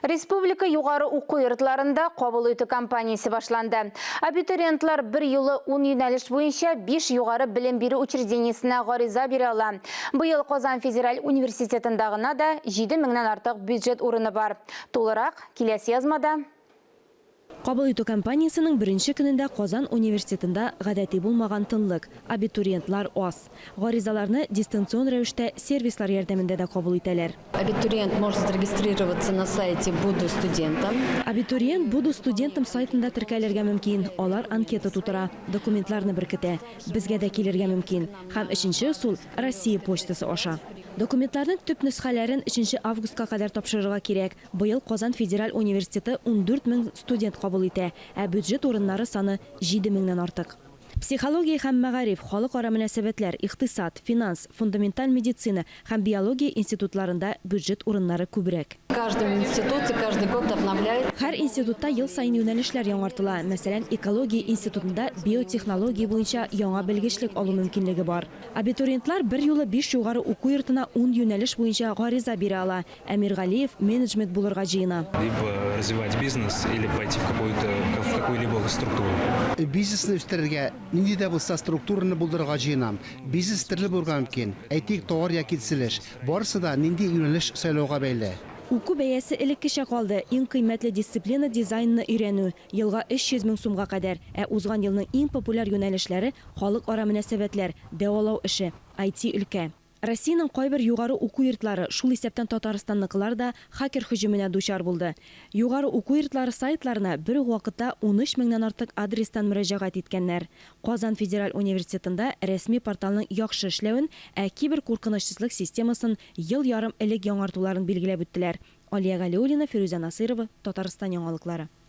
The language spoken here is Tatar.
Республика юғары уку йортларында кабул итү кампаниясы башланды. Абитуриентлар bir юлы 10 юнәлеш буенча 5 югары белем бирү учреждениесенә гариза бирә ала. Быел Казан федераль университетындагына да 7 меңнән артык бюджет урыны бар. Тулырак киләсе язмада. Кабул итү кампаниясының беренче көнендә Казан университетында гадәти булмаган тынлык, абитуриентлар аз. Гаризаларны дистанцион рәвештә сервислар ярдәмендә дә кабул итәләр. Абитуриент может зарегистрироваться на сайте «Буду студентом». Абитуриент «Буду студентом» сайтында теркәлергә мөмкин. Алар анкета тутыра, документларны беркетә. Безгә дә килергә мөмкин. Һәм өченче усул Россия почтасы аша. Документларның төп нөсхәләрен 3 августка кадәр тапшырырга кирәк. Быел Казан федераль университеты 14 мең студент кабул итә, ә бюджет урыннары саны 7 меңнән артык. Психология һәм мәгариф, халыкара мөнәсәбәтләр, икътисад, финанс, фундаменталь медицина һәм биология институтларында бюджет урыннары күбрәк. В каждом институте каждый год обновляет. Һәр институтта ел сайын юнәлешләр яңартыла. Мәсәлән, экология институтында биотехнология буенча яңа белгечлек алу мөмкинлеге бар. Абитуриентлар bir юлы 5 югары уку йортына 10 юнәлеш буенча гариза бирә ала. Әмир Галиев менеджмент булырга җыена. Либо развивать бизнес, или пойти в какую-либо структуру. Бизнесны үстерергә нинди дә булса структураны булдырырга җыенам. Бизнес төрле булырга мөмкин. Әйтик, товар яки төзелеш. Барысы да нинди юнәлеш сайлауга бәйле. Уку бәясе элеккечә калды. Иң кыйммәтле дисциплина дизайнны өйрәнү. Елга 300 мең сумга кадәр. Ә узган елның иң популяр юнәлешләре халыкара мөнәсәбәтләр, дәвалау эше, IT өлкә. Россиянең кайбер югары уку йортлары, шул исәптән Татарстанныкылар да хакер һөҗүменә дучар булды. Югары уку йортлары сайтларына бер үк вакытта 13 меңнән артык адрестан мөрәҗәгать иткәннәр. Казан федераль университетында рәсми порталның яхшы эшләвен, ә киберкуркынычсызлык системасын ел ярым элек яңартуларын билгеләп үттеләр. Алия Галиуллина, Фируза Насырова, Татарстан яңалыклары.